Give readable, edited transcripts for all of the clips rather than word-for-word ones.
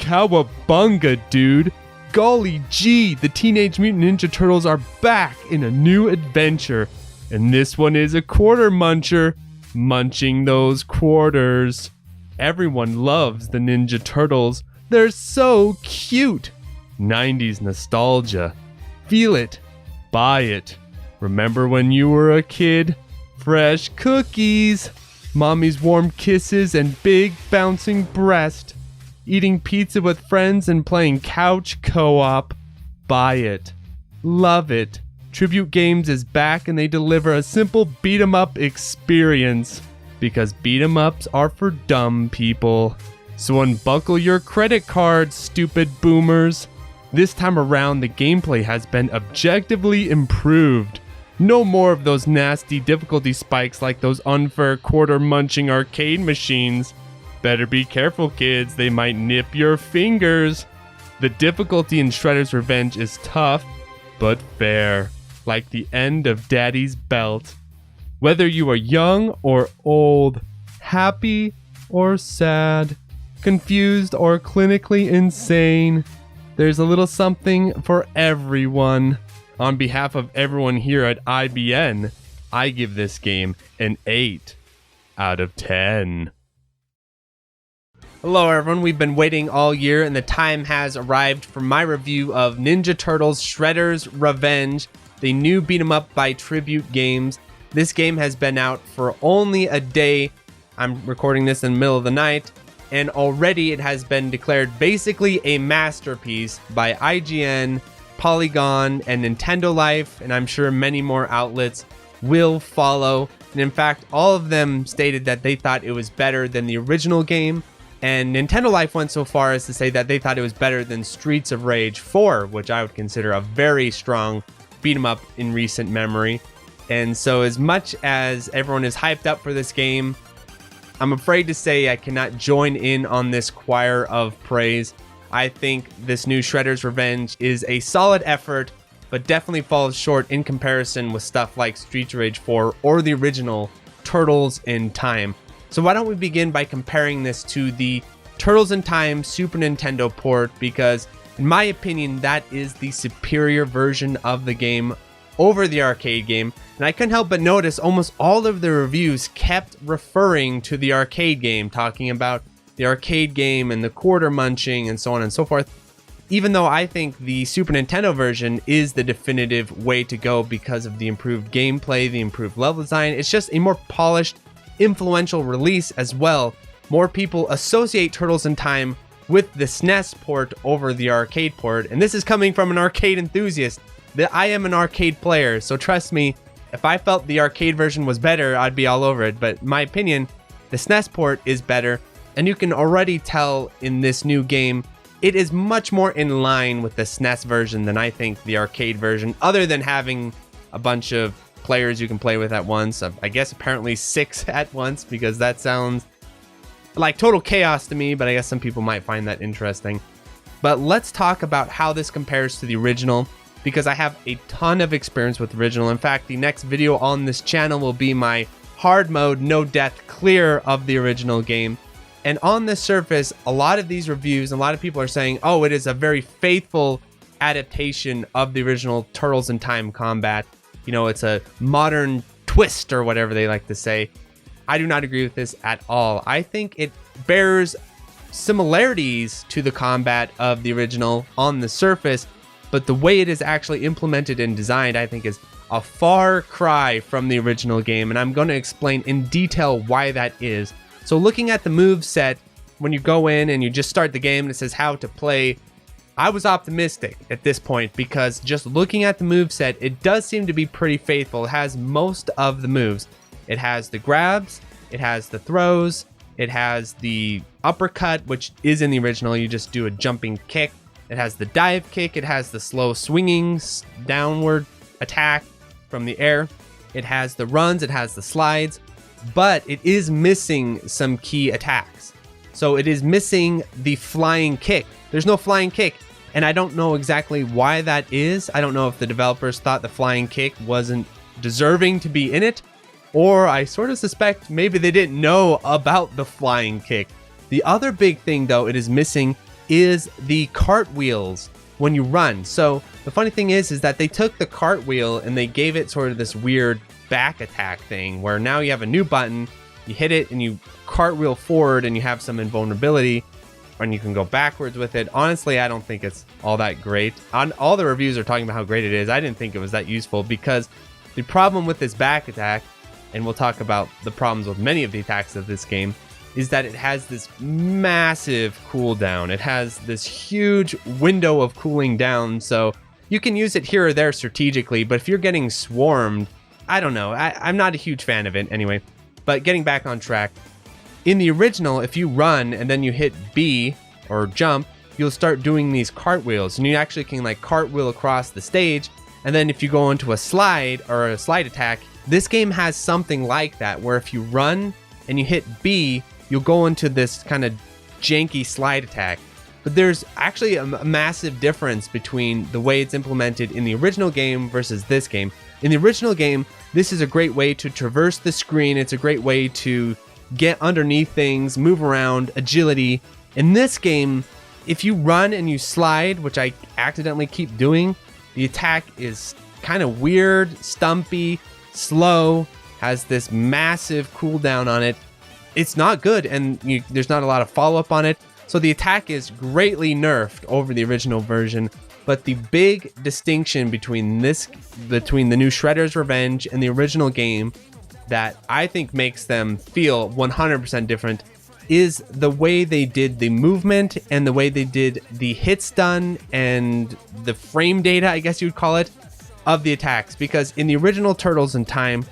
Cowabunga, dude! Golly gee, the Teenage Mutant Ninja Turtles are back in a new adventure. And this one is a quarter muncher, munching those quarters. Everyone loves the Ninja Turtles. They're so cute. 90s nostalgia. Feel it. Buy it. Remember when you were a kid? Fresh cookies. Mommy's warm kisses and big bouncing breast. Eating pizza with friends and playing couch co-op. Buy it. Love it. Tribute Games is back and they deliver a simple beat-em-up experience. Because beat-em-ups are for dumb people. So unbuckle your credit cards, stupid boomers. This time around, the gameplay has been objectively improved. No more of those nasty difficulty spikes like those unfair quarter-munching arcade machines. Better be careful, kids. They might nip your fingers. The difficulty in Shredder's Revenge is tough, but fair. Like the end of Daddy's belt. Whether you are young or old, happy or sad, confused or clinically insane, there's a little something for everyone. On behalf of everyone here at IGN, I give this game an 8 out of 10. Hello everyone, we've been waiting all year and the time has arrived for my review of Ninja Turtles Shredder's Revenge, the new beat 'em up by Tribute Games. This game has been out for only a day. I'm recording this in the middle of the night, and already it has been declared basically a masterpiece by IGN, Polygon, and Nintendo Life, and I'm sure many more outlets will follow. And in fact, all of them stated that they thought it was better than the original game, and Nintendo Life went so far as to say that they thought it was better than Streets of Rage 4, which I would consider a very strong beat 'em up in recent memory. And so as much as everyone is hyped up for this game, I'm afraid to say I cannot join in on this choir of praise. I think this new Shredder's Revenge is a solid effort, but definitely falls short in comparison with stuff like Streets of Rage 4 or the original Turtles in Time. So why don't we begin by comparing this to the Turtles in Time Super Nintendo port, because in my opinion that is the superior version of the game over the arcade game. And I couldn't help but notice almost all of the reviews kept referring to the arcade game, talking about the arcade game and the quarter munching and so on and so forth. Even though I think the Super Nintendo version is the definitive way to go because of the improved gameplay, the improved level design. It's just a more polished, influential release as well. More people associate Turtles in Time with the SNES port over the arcade port, and this is coming from an arcade enthusiast. I am an arcade player, so trust me, if I felt the arcade version was better, I'd be all over it. But in my opinion, the SNES port is better, and you can already tell in this new game, it is much more in line with the SNES version than I think the arcade version, other than having a bunch of players you can play with at once. I guess apparently 6 at once, because that sounds like total chaos to me, but I guess some people might find that interesting. But let's talk about how this compares to the original, because I have a ton of experience with the original. In fact, the next video on this channel will be my hard mode, no death clear of the original game. And on the surface, a lot of these reviews, a lot of people are saying, oh, it is a very faithful adaptation of the original Turtles in Time combat. You know, it's a modern twist or whatever they like to say. I do not agree with this at all. I think it bears similarities to the combat of the original on the surface, but the way it is actually implemented and designed, I think, is a far cry from the original game, and I'm going to explain in detail why that is. So looking at the Moveset, when you go in and you just start the game and it says how to play, I was optimistic at this point, because just looking at the Moveset, it does seem to be pretty faithful. It has most of the moves. It has the grabs, it has the throws, it has the uppercut, which is in the original, you just do a jumping kick. It has the dive kick, it has the slow swinging downward attack from the air. It has the runs, it has the slides, but it is missing some key attacks. So it is missing the flying kick. There's no flying kick, and I don't know exactly why that is. I don't know if the developers thought the flying kick wasn't deserving to be in it, or I sort of suspect maybe they didn't know about the flying kick. The other big thing, though, it is missing is the cartwheels when you run. So the funny thing is that they took the cartwheel and they gave it sort of this weird back attack thing where now you have a new button, you hit it and you cartwheel forward and you have some invulnerability, and you can go backwards with it. Honestly, I don't think it's all that great. All the reviews are talking about how great it is. I didn't think it was that useful because the problem with this back attack, and we'll talk about the problems with many of the attacks of this game, is that it has this massive cooldown. It has this huge window of cooling down, so you can use it here or there strategically, but if you're getting swarmed, I don't know. I'm not a huge fan of it anyway. But getting back on track, in the original, if you run and then you hit B or jump, you'll start doing these cartwheels, and you actually can like cartwheel across the stage. And then if you go into a slide or a slide attack, this game has something like that, where if you run and you hit B, you'll go into this kind of janky slide attack. But there's actually a massive difference between the way it's implemented in the original game versus this game. In the original game, this is a great way to traverse the screen. It's a great way to get underneath things, move around, agility. In this game, if you run and you slide, which I accidentally keep doing, the attack is kind of weird, stumpy, slow, has this massive cooldown on it. It's not good, and there's not a lot of follow-up on it. So the attack is greatly nerfed over the original version. But the big distinction between the new Shredder's Revenge and the original game that I think makes them feel 100% different is the way they did the movement and the way they did the hit stun and the frame data, I guess you would call it, of the attacks. Because in the original Turtles in Time,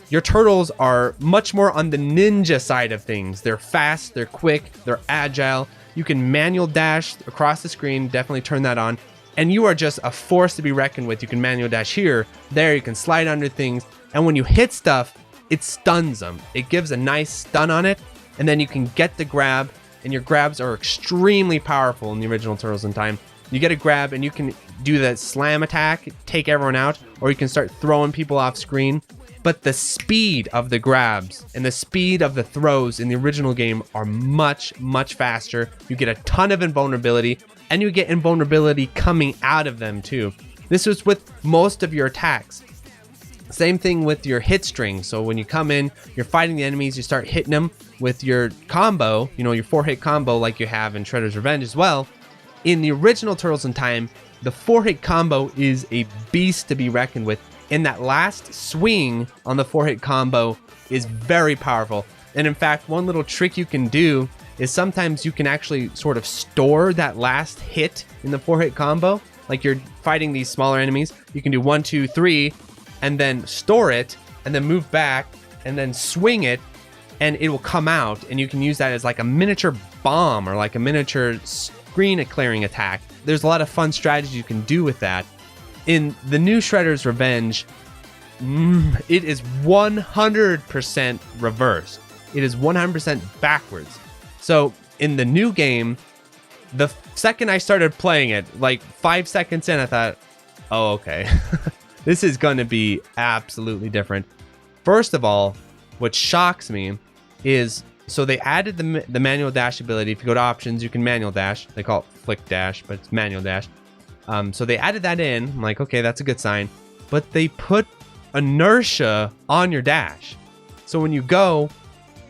your turtles are much more on the ninja side of things. They're fast, they're quick, they're agile. You can manual dash across the screen, definitely turn that on. And you are just a force to be reckoned with. You can manual dash here, there, you can slide under things. And when you hit stuff, it stuns them. It gives a nice stun on it. And then you can get the grab, and your grabs are extremely powerful in the original Turtles in Time. You get a grab and you can do that slam attack, take everyone out, or you can start throwing people off screen. But the speed of the grabs and the speed of the throws in the original game are much, much faster. You get a ton of invulnerability, and you get invulnerability coming out of them too. This was with most of your attacks. Same thing with your hit string. So when you come in, you're fighting the enemies, you start hitting them with your combo, your 4-hit combo like you have in Shredder's Revenge as well. In the original Turtles in Time, the 4-hit combo is a beast to be reckoned with. And that last swing on the 4-hit combo is very powerful. And in fact, one little trick you can do is sometimes you can actually sort of store that last hit in the 4-hit combo. Like you're fighting these smaller enemies, you can do 1, 2, 3, and then store it, and then move back, and then swing it, and it will come out, and you can use that as like a miniature bomb or like a miniature screen clearing attack. There's a lot of fun strategies you can do with that. In the new Shredder's Revenge, it is 100% reversed. It is 100% backwards. So in the new game, the second I started playing it, like 5 seconds in, I thought, oh, okay. This is going to be absolutely different. First of all, what shocks me is, so they added the manual dash ability. If you go to options, you can manual dash. They call it flick dash, but it's manual dash. So they added that in. I'm like, okay, that's a good sign. But they put inertia on your dash. So when you go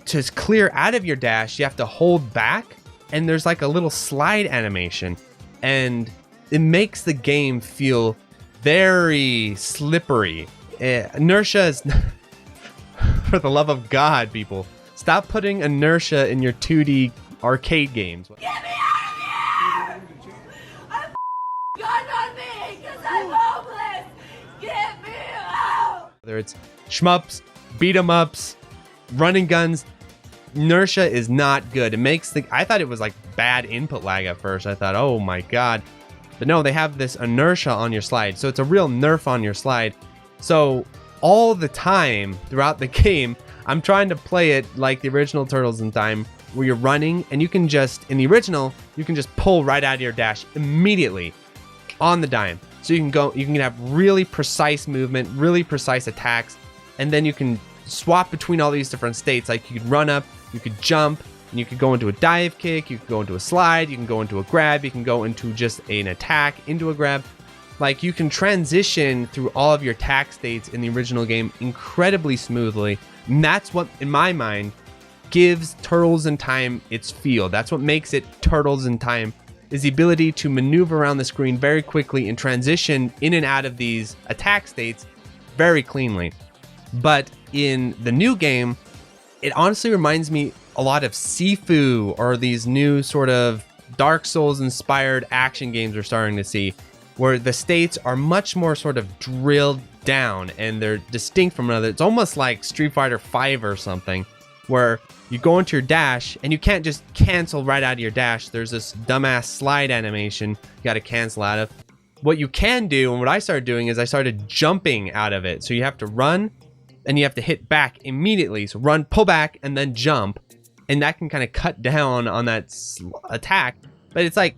to clear out of your dash, you have to hold back, and there's like a little slide animation. And it makes the game feel very slippery. Inertia is... For the love of God, people. Stop putting inertia in your 2D arcade games. Get me out of here! I'm gun on me because I'm homeless! Get me out! Whether it's shmups, beat 'em ups, running guns, inertia is not good. It makes the... I thought it was like bad input lag at first. I thought, oh my God. But no, they have this inertia on your slide. So it's a real nerf on your slide. So all the time throughout the game, I'm trying to play it like the original Turtles in Time, where you're running and you can just, in the original, you can just pull right out of your dash immediately on the dime. So you can have really precise movement, really precise attacks, and then you can swap between all these different states. Like you could run up, you could jump, And you could go into a dive kick, you could go into a slide, you can go into a grab, you can go into just an attack into a grab. Like, you can transition through all of your attack states in the original game incredibly smoothly. And that's what, in my mind, gives Turtles in Time its feel. That's what makes it Turtles in Time, is the ability to maneuver around the screen very quickly and transition in and out of these attack states very cleanly. But in the new game, it honestly reminds me a lot of Sifu, or these new sort of Dark Souls inspired action games we're starting to see, where the states are much more sort of drilled down and they're distinct from another. It's almost like Street Fighter V or something, where you go into your dash and you can't just cancel right out of your dash. There's this dumbass slide animation you got to cancel out of. What you can do, and what I started doing, is I started jumping out of it. So you have to run and you have to hit back immediately. So run, pull back, and then jump. And that can kind of cut down on that attack. But it's like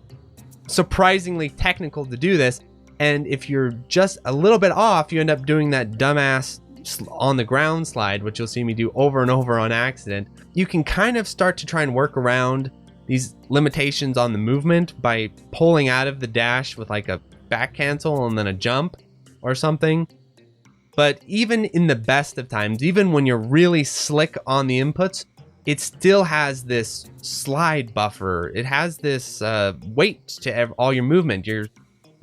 surprisingly technical to do this. And if you're just a little bit off, you end up doing that dumbass on the ground slide, which you'll see me do over and over on accident. You can kind of start to try and work around these limitations on the movement by pulling out of the dash with like a back cancel and then a jump or something. But even in the best of times, even when you're really slick on the inputs, it still has this slide buffer. It has this weight to all your movement. You're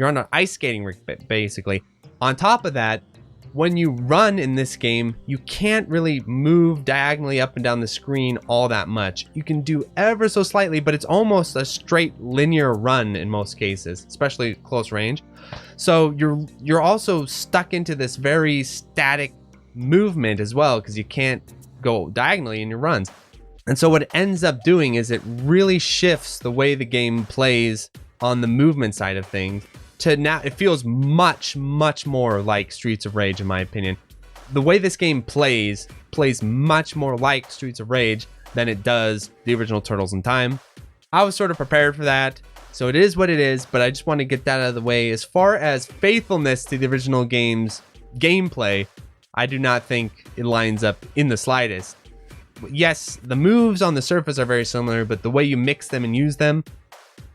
on an ice skating rink, basically. On top of that, when you run in this game, you can't really move diagonally up and down the screen all that much. You can do ever so slightly, but it's almost a straight linear run in most cases, especially close range. So you're also stuck into this very static movement as well, because you can't go diagonally in your runs. And so what it ends up doing is it really shifts the way the game plays on the movement side of things. To now, it feels much more like Streets of Rage, in my opinion. The way this game plays much more like Streets of Rage than it does the original Turtles in Time. I was sort of prepared for that, so it is what it is, but I just want to get that out of the way. As far as faithfulness to the original game's gameplay, I do not think it lines up in the slightest. Yes, the moves on the surface are very similar, but the way you mix them and use them,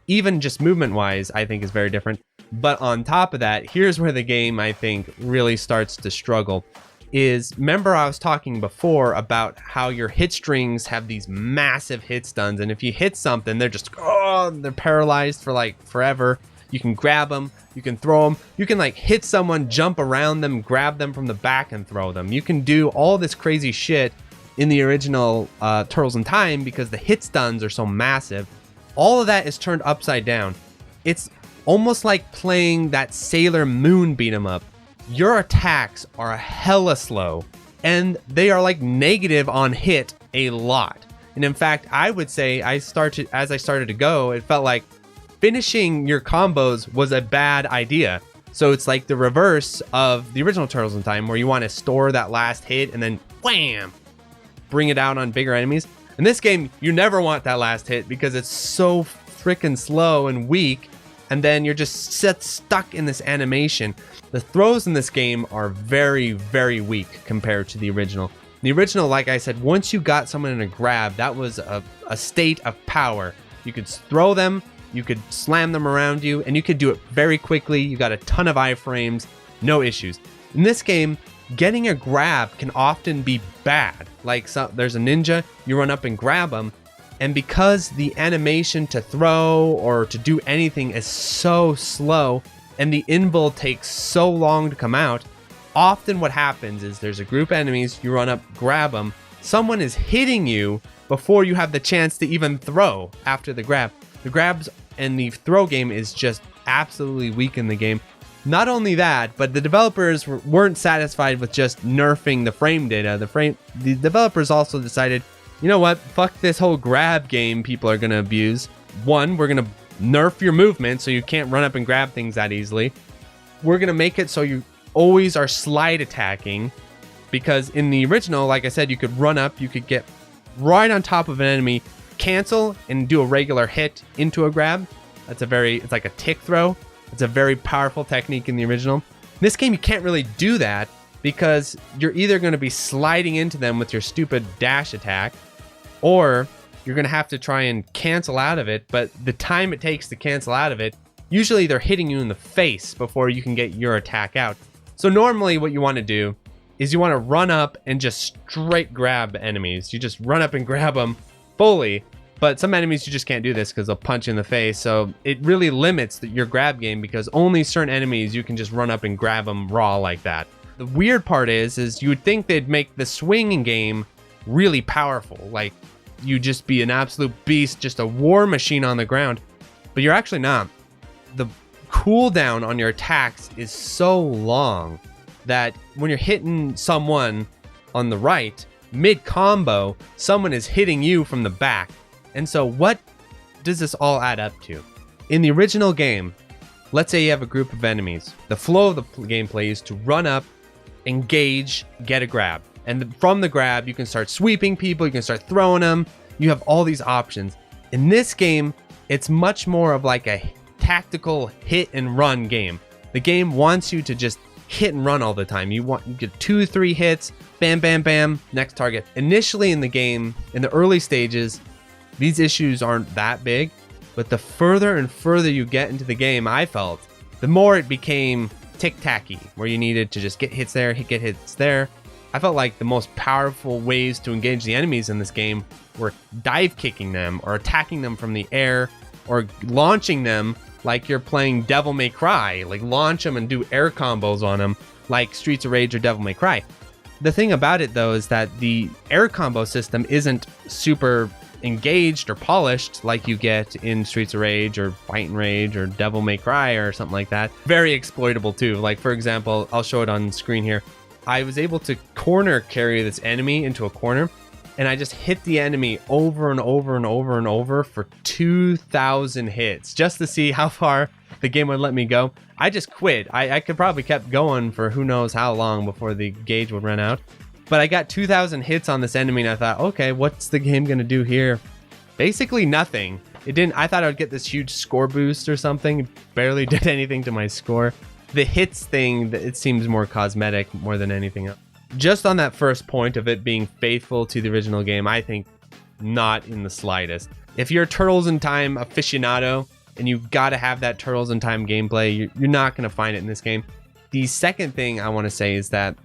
even just movement-wise, I think is very different. But on top of that, here's where the game, I think, really starts to struggle. Remember I was talking before about how your hit strings have these massive hit stuns, and if you hit something, they're paralyzed for like forever. You can grab them, you can throw them, you can like hit someone, jump around them, grab them from the back and throw them. You can do all this crazy shit in the original Turtles in Time because the hit stuns are so massive. All of that is turned upside down. It's almost like playing that Sailor Moon beat 'em up. Your attacks are hella slow, and they are like negative on hit a lot. And in fact, I would say as I started to go, it felt like finishing your combos was a bad idea. So it's like the reverse of the original Turtles in Time, where you want to store that last hit and then wham, bring it out on bigger enemies. In this game, you never want that last hit because it's so freaking slow and weak. And then you're just stuck in this animation. The throws in this game are very weak compared to the original. The original, like I said, once you got someone in a grab, that was a state of power. You could throw them, you could slam them around you, and you could do it very quickly. You got a ton of iframes, no issues. In this game, getting a grab can often be bad. Like there's a ninja, you run up and grab them, and because the animation to throw or to do anything is so slow and the invul takes so long to come out, often what happens is there's a group of enemies, you run up, grab them, someone is hitting you before you have the chance to even throw after the grab. The grabs and the throw game is just absolutely weak in the game. Not only that, but the developers weren't satisfied with just nerfing the frame data. The developers also decided, you know what? Fuck this whole grab game people are going to abuse. One, we're going to nerf your movement so you can't run up and grab things that easily. We're going to make it so you always are slide attacking, because in the original, like I said, you could run up, you could get right on top of an enemy, cancel, and do a regular hit into a grab. It's like a tick throw. It's a very powerful technique in the original. In this game, you can't really do that because you're either going to be sliding into them with your stupid dash attack, or you're going to have to try and cancel out of it. But the time it takes to cancel out of it, usually they're hitting you in the face before you can get your attack out. So normally what you want to do is you want to run up and just straight grab enemies. You just run up and grab them fully. But some enemies you just can't do this because they'll punch you in the face. So it really limits your grab game because only certain enemies you can just run up and grab them raw like that. The weird part is you would think they'd make the swinging game really powerful. Like you'd just be an absolute beast, just a war machine on the ground. But you're actually not. The cooldown on your attacks is so long that when you're hitting someone on the right, mid-combo, someone is hitting you from the back. And so what does this all add up to? In the original game, let's say you have a group of enemies. The flow of the gameplay is to run up, engage, get a grab. And from the grab, you can start sweeping people, you can start throwing them. You have all these options. In this game, it's much more of like a tactical hit and run game. The game wants you to just hit and run all the time. You get 2-3 hits, bam, bam, bam, next target. Initially in the game, in the early stages, these issues aren't that big, but the further and further you get into the game, I felt, the more it became tic-tacky, where you needed to just get hits there, get hits there. I felt like the most powerful ways to engage the enemies in this game were dive kicking them or attacking them from the air or launching them like you're playing Devil May Cry, like launch them and do air combos on them like Streets of Rage or Devil May Cry. The thing about it though is that the air combo system isn't super engaged or polished like you get in Streets of Rage or Fight and Rage or Devil May Cry or something like that. Very exploitable too. Like for example, I'll show it on screen here. I was able to corner carry this enemy into a corner and I just hit the enemy over and over and over and over for 2,000 hits just to see how far the game would let me go. I just quit. I could probably kept going for who knows how long before the gauge would run out. But I got 2,000 hits on this enemy and I thought, okay, what's the game gonna do here? Basically nothing. It didn't. I thought I would get this huge score boost or something. It barely did anything to my score. The hits thing, it seems more cosmetic more than anything else. Just on that first point of it being faithful to the original game, I think not in the slightest. If you're a Turtles in Time aficionado and you've got to have that Turtles in Time gameplay, you're not going to find it in this game. The second thing I want to say is that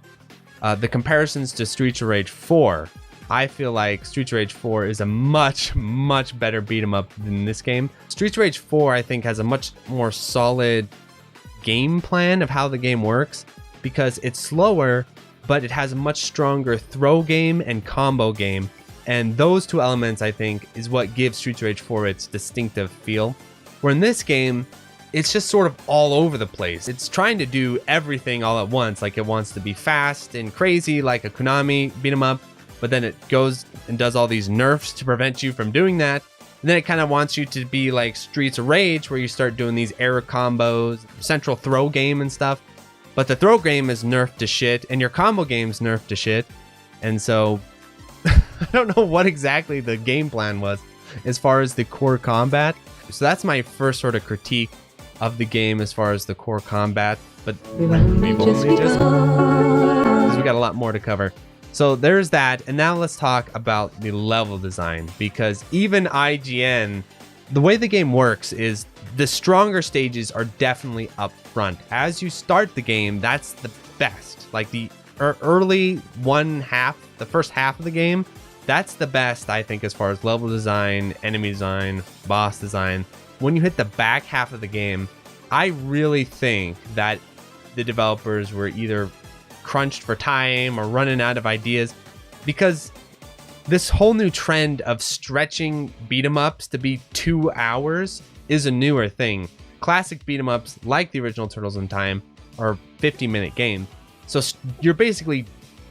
the comparisons to Streets of Rage 4, I feel like Streets of Rage 4 is a much, much better beat 'em up than this game. Streets of Rage 4, I think, has a much more solid game plan of how the game works because it's slower, but it has a much stronger throw game and combo game. And those two elements, I think, is what gives Streets of Rage 4 its distinctive feel. Where in this game, it's just sort of all over the place. It's trying to do everything all at once. Like it wants to be fast and crazy like a Konami beat 'em up, but then it goes and does all these nerfs to prevent you from doing that. And then it kind of wants you to be like Streets of Rage, where you start doing these air combos, central throw game and stuff. But the throw game is nerfed to shit, and your combo game's nerfed to shit. And so, I don't know what exactly the game plan was as far as the core combat. So that's my first sort of critique of the game as far as the core combat. But we've only just... because we got a lot more to cover. So there's that, and now let's talk about the level design, because even IGN, the way the game works is the stronger stages are definitely up front. As you start the game, that's the best. Like the early the first half of the game, that's the best, I think, as far as level design, enemy design, boss design. When you hit the back half of the game, I really think that the developers were either crunched for time or running out of ideas, because this whole new trend of stretching beat 'em ups to be 2 hours is a newer thing. Classic beat 'em ups like the original Turtles in Time are 50-minute games. So you're basically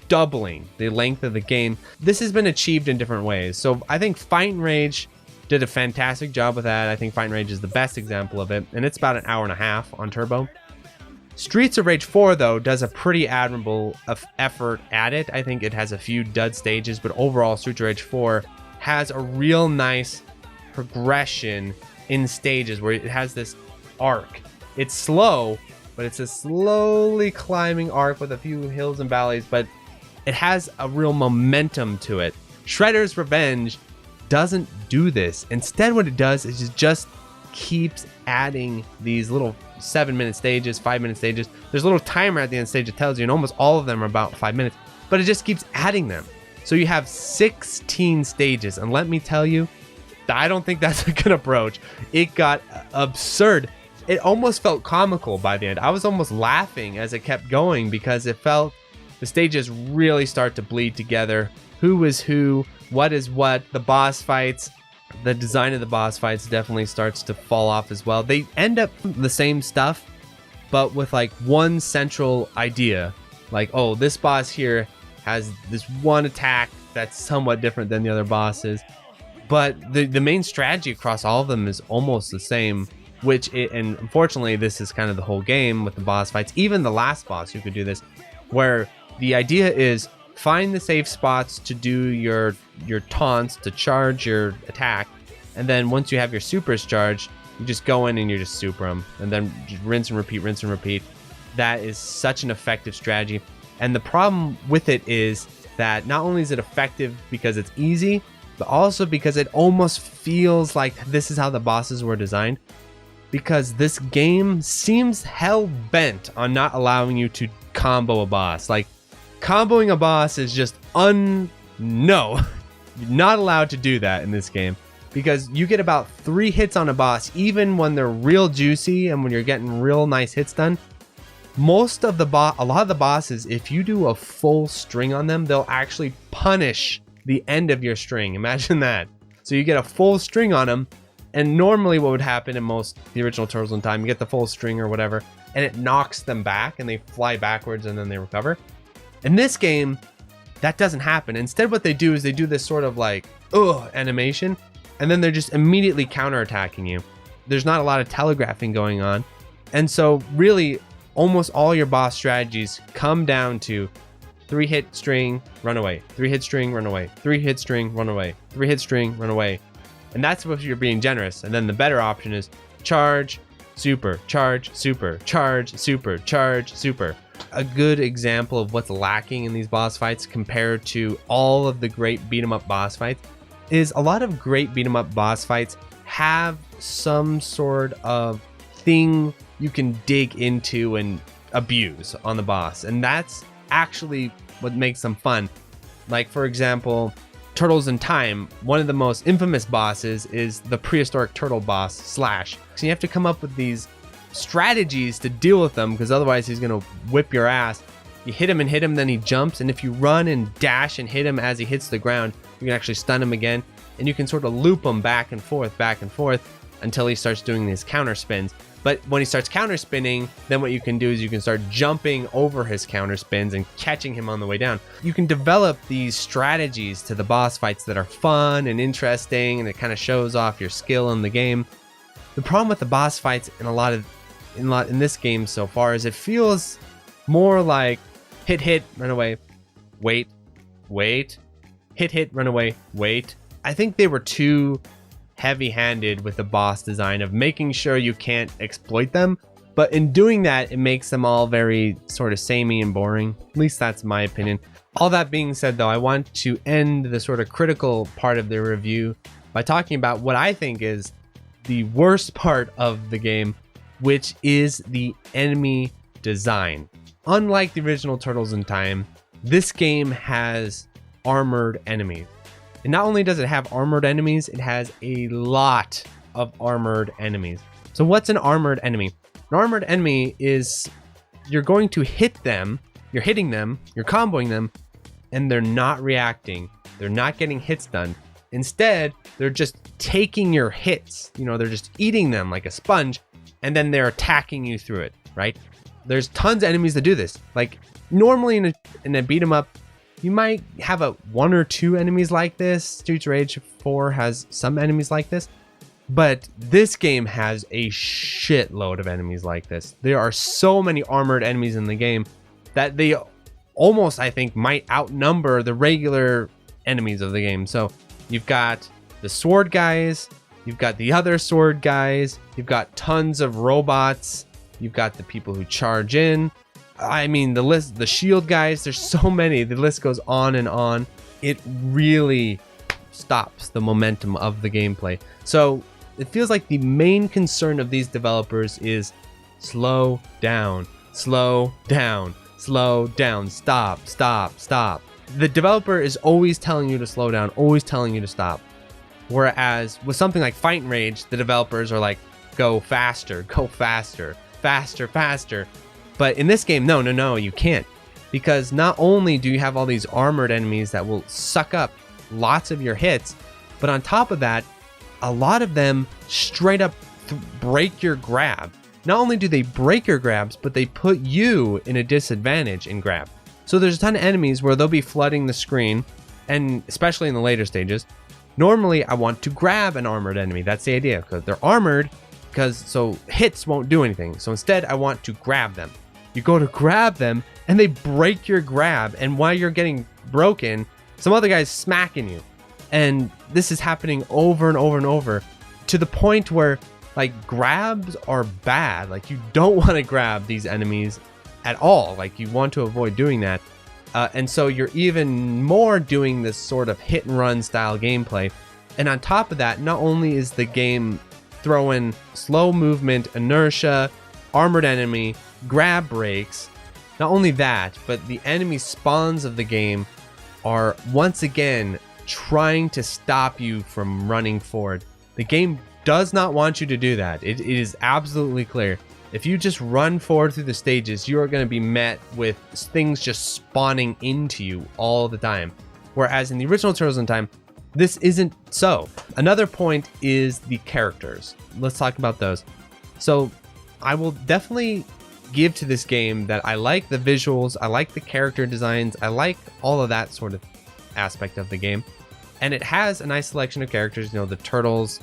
doubling the length of the game. This has been achieved in different ways. So I think Fight and Rage did a fantastic job with that. I think Fight and Rage is the best example of it, and it's about an hour and a half on Turbo. Streets of Rage 4, though, does a pretty admirable effort at it. I think it has a few dud stages, but overall, Streets of Rage 4 has a real nice progression in stages where it has this arc. It's slow, but it's a slowly climbing arc with a few hills and valleys, but it has a real momentum to it. Shredder's Revenge doesn't do this. Instead, what it does is it just keeps adding these little 7-minute stages, 5-minute stages. There's a little timer at the end of the stage that tells you, and almost all of them are about 5 minutes, but it just keeps adding them. So you have 16 stages, and let me tell you, I don't think that's a good approach. It got absurd. It almost felt comical by the end. I was almost laughing as it kept going because it felt the stages really start to bleed together. Who is who, what is what, the boss fights, the design of the boss fights definitely starts to fall off as well. They end up the same stuff, but with like one central idea. Like, oh, this boss here has this one attack that's somewhat different than the other bosses. But the main strategy across all of them is almost the same, and unfortunately this is kind of the whole game with the boss fights. Even the last boss, you could do this, where the idea is find the safe spots to do your taunts, to charge your attack, and then once you have your supers charged, you just go in and you just super them, and then just rinse and repeat, rinse and repeat. That is such an effective strategy. And the problem with it is that not only is it effective because it's easy, but also because it almost feels like this is how the bosses were designed, because this game seems hell-bent on not allowing you to combo a boss. Like, comboing a boss is just no, you're not allowed to do that in this game, because you get about 3 hits on a boss, even when they're real juicy and when you're getting real nice hits done. A lot of the bosses, if you do a full string on them, they'll actually punish the end of your string. Imagine that. So you get a full string on them, and normally what would happen in the original Turtles in Time, you get the full string or whatever, and it knocks them back and they fly backwards and then they recover. In this game, that doesn't happen. Instead, what they do is they do this sort of like animation, and then they're just immediately counterattacking you. There's not a lot of telegraphing going on, and so really almost all your boss strategies come down to 3-hit string, run away. 3-hit string, run away. 3-hit string, run away. 3-hit string, run away. And that's if you're being generous. And then the better option is charge, super, charge, super, charge, super, charge, super. A good example of what's lacking in these boss fights compared to all of the great beat 'em up boss fights is a lot of great beat 'em up boss fights have some sort of thing you can dig into and abuse on the boss. And that's actually what makes them fun. Like, for example, Turtles in Time, one of the most infamous bosses is the prehistoric turtle boss, Slash. So you have to come up with these strategies to deal with them, because otherwise he's gonna whip your ass. You hit him and hit him, then he jumps, and if you run and dash and hit him as he hits the ground, you can actually stun him again, and you can sort of loop him back and forth until he starts doing these counter spins. But when he starts counter spinning, then what you can do is you can start jumping over his counter spins and catching him on the way down. You can develop these strategies to the boss fights that are fun and interesting, and it kind of shows off your skill in the game. The problem with the boss fights in this game so far is it feels more like hit, run away, wait, hit, run away, wait. I think they were too heavy-handed with the boss design of making sure you can't exploit them, but in doing that, it makes them all very sort of samey and boring. At least that's my opinion. All that being said, though, I want to end the sort of critical part of the review by talking about what I think is the worst part of the game, which is the enemy design. Unlike the original Turtles in Time, this game has armored enemies. And not only does it have armored enemies, it has a lot of armored enemies. So what's an armored enemy? An armored enemy is you're going to hit them, you're hitting them, you're comboing them, and they're not reacting. They're not getting hits done. Instead, they're just taking your hits. They're just eating them like a sponge, and then they're attacking you through it, right? There's tons of enemies that do this. Like, normally in a beat 'em up, you might have 1 or 2 enemies like this. Streets of Rage 4 has some enemies like this, but this game has a shitload of enemies like this. There are so many armored enemies in the game that they almost, I think, might outnumber the regular enemies of the game. So you've got the sword guys, you've got the other sword guys, you've got tons of robots, you've got the people who charge in. I mean, the shield guys, there's so many. The list goes on and on. It really stops the momentum of the gameplay. So it feels like the main concern of these developers is slow down, slow down, slow down, stop, stop, stop. The developer is always telling you to slow down, always telling you to stop. Whereas with something like Fight and Rage, the developers are like, go faster, faster, faster. But in this game, no, you can't. Because not only do you have all these armored enemies that will suck up lots of your hits, but on top of that, a lot of them straight up break your grab. Not only do they break your grabs, but they put you in a disadvantage in grab. So there's a ton of enemies where they'll be flooding the screen, and especially in the later stages. Normally, I want to grab an armored enemy. That's the idea, because they're armored, so hits won't do anything. So instead, I want to grab them. You go to grab them, and they break your grab, and while you're getting broken, some other guy's smacking you. And this is happening over and over and over, to the point where, like, grabs are bad. Like, you don't want to grab these enemies at all. Like, you want to avoid doing that. And so you're even more doing this sort of hit and run style gameplay. And on top of that, not only is the game throwing slow movement, inertia, armored enemy, grab breaks, not only that, but the enemy spawns of the game are once again trying to stop you from running forward. The game does not want you to do that. It is absolutely clear. If you just run forward through the stages, you are going to be met with things just spawning into you all the time. Whereas in the original Turtles in Time, this isn't so. Another point is the characters. Let's talk about those. So I will definitely give to this game that I like the visuals, I like the character designs, I like all of that sort of aspect of the game. And it has a nice selection of characters, you know, the Turtles,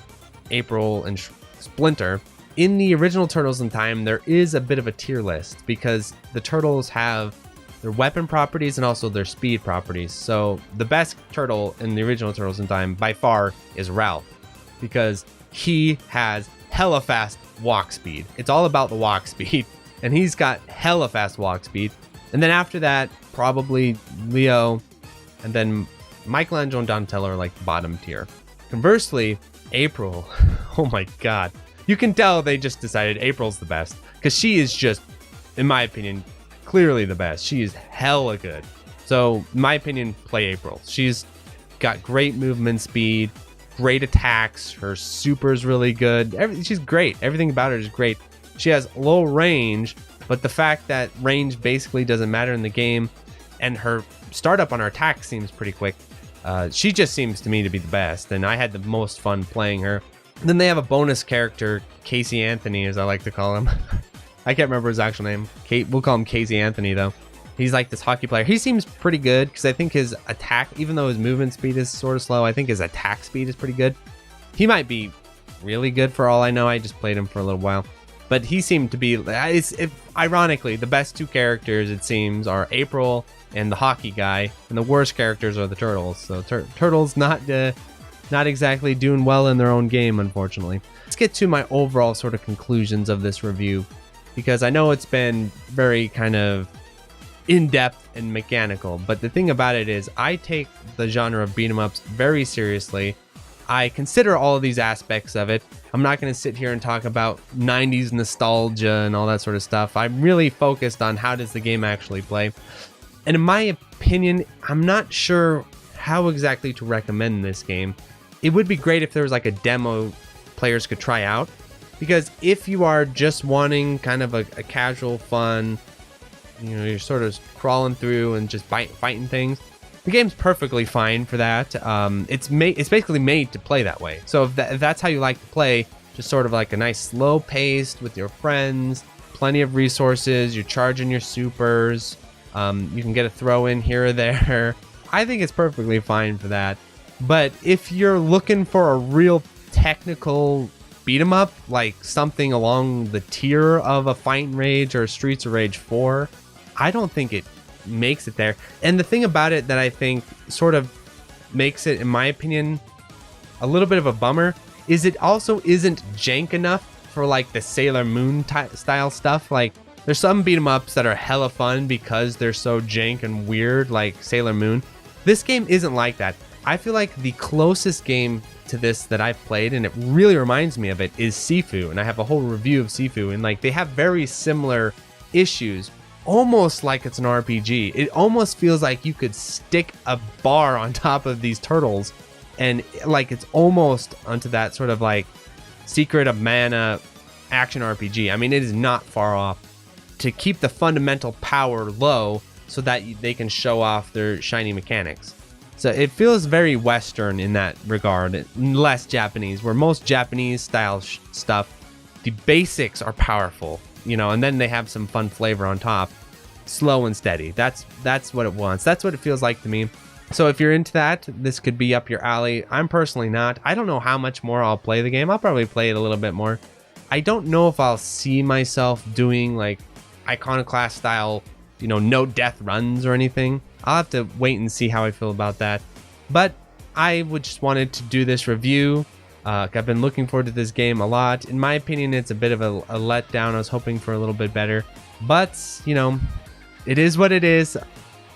April, and Splinter. In the original Turtles in Time, there is a bit of a tier list because the Turtles have their weapon properties and also their speed properties. So the best turtle in the original Turtles in Time by far is Ralph, because he has hella fast walk speed. It's all about the walk speed, and he's got hella fast walk speed. And then after that, probably Leo, and then Michelangelo and Donatello are like the bottom tier. Conversely, April, oh my god. You can tell they just decided April's the best, because she is just, in my opinion, clearly the best. She is hella good. So, in my opinion, play April. She's got great movement speed, great attacks, her super is really good. She's great. Everything about her is great. She has low range, but the fact that range basically doesn't matter in the game, and her startup on her attack seems pretty quick, she just seems to me to be the best, and I had the most fun playing her. Then they have a bonus character, Casey Anthony, as I like to call him. I can't remember his actual name. We'll call him Casey Anthony, though. He's like this hockey player. He seems pretty good, because I think his attack, even though his movement speed is sort of slow, I think his attack speed is pretty good. He might be really good for all I know. I just played him for a little while. But he seemed to be, ironically, the best two characters, it seems, are April and the hockey guy, and the worst characters are the Turtles. So Turtles not exactly doing well in their own game, unfortunately. Let's get to my overall sort of conclusions of this review, because I know it's been very kind of in-depth and mechanical, but the thing about it is I take the genre of beat-em-ups very seriously. I consider all of these aspects of it. I'm not going to sit here and talk about 90s nostalgia and all that sort of stuff. I'm really focused on how does the game actually play. And in my opinion, I'm not sure how exactly to recommend this game. It would be great if there was like a demo players could try out, because if you are just wanting kind of a casual fun, you know, you're sort of crawling through and just fighting things, the game's perfectly fine for that. It's basically made to play that way. So if that's how you like to play, just sort of like a nice slow paced with your friends, plenty of resources, you're charging your supers, you can get a throw in here or there. I think it's perfectly fine for that. But if you're looking for a real technical beat 'em up, like something along the tier of a Fight and Rage or Streets of Rage 4, I don't think it makes it there. And the thing about it that I think sort of makes it, in my opinion, a little bit of a bummer is it also isn't jank enough for like the Sailor Moon style stuff. Like there's some beat 'em ups that are hella fun because they're so jank and weird, like Sailor Moon. This game isn't like that. I feel like the closest game to this that I've played, and it really reminds me of it, is Sifu. And I have a whole review of Sifu, and like they have very similar issues, almost like it's an RPG. It almost feels like you could stick a bar on top of these turtles, and like it's almost onto that sort of like Secret of Mana action RPG. I mean, it is not far off, to keep the fundamental power low so that they can show off their shiny mechanics. So it feels very Western in that regard, less Japanese, where most Japanese style stuff, the basics are powerful, you know, and then they have some fun flavor on top. Slow and steady. That's what it wants. That's what it feels like to me. So if you're into that, this could be up your alley. I'm personally not. I don't know how much more I'll play the game. I'll probably play it a little bit more. I don't know if I'll see myself doing like Iconoclast style, you know, no death runs or anything. I'll have to wait and see how I feel about that. But I just wanted to do this review. I've been looking forward to this game a lot. In my opinion, it's a bit of a letdown. I was hoping for a little bit better. But, you know, it is what it is.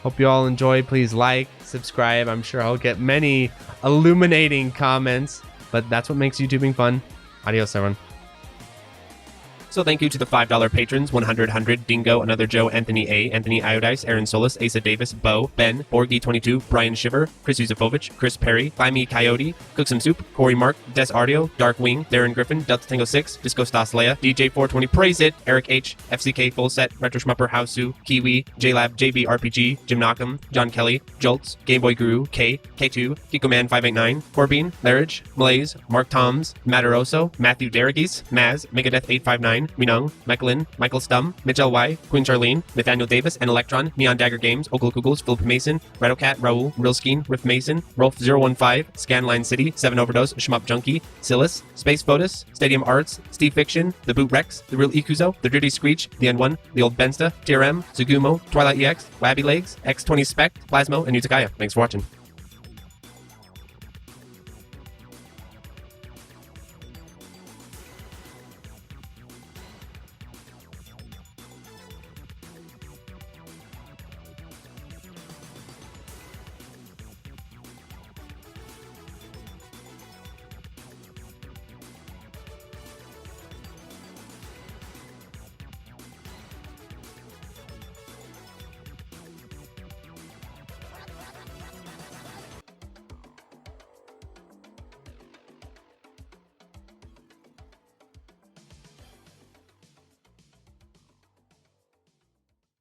Hope you all enjoy. Please like, subscribe. I'm sure I'll get many illuminating comments. But that's what makes YouTubing fun. Adios, everyone. So thank you to the $5 patrons: 100, Dingo, Another Joe, Anthony A, Anthony Iodice, Aaron Solis, Asa Davis, Bo, Ben, Borgie22, Brian Shiver, Chris Yuzefovich, Chris Perry, Buy Me Coyote, Cook Some Soup, Corey Mark, Des Ardio, Dark Wing, Darren Griffin, Delta Tango 6, Disco Stas Leia, DJ 420 Praise It, Eric H, FCK Full Set, Retro Schmupper, Hausu, Kiwi, JLab, JB RPG, Jim Knockham, John Kelly, Jolts, Gameboy Guru, K, K2, Kikoman 589, Corbin, Larridge, Malaise, Mark Toms, Mataroso, Matthew Derrigis, Maz, Megadeth 859, Minung, Michaelin, Michael Stum, Mitch L.Y., Queen Charlene, Nathaniel Davis, and Electron, Neon Dagger Games, Ogle Kugels, Philip Mason, Rattlecat, Raul, Rilskeen, Riff Mason, Rolf015, Scanline City, 7 Overdose, Shmup Junkie, Silas, Space Fotis, Stadium Arts, Steve Fiction, The Boot Rex, The Real Ikuzo, The Dirty Screech, The N1, The Old Bensta, TRM, Zugumo, Twilight EX, Wabby Legs, X20 Spect, Plasmo, and Utakaya. Thanks for watching.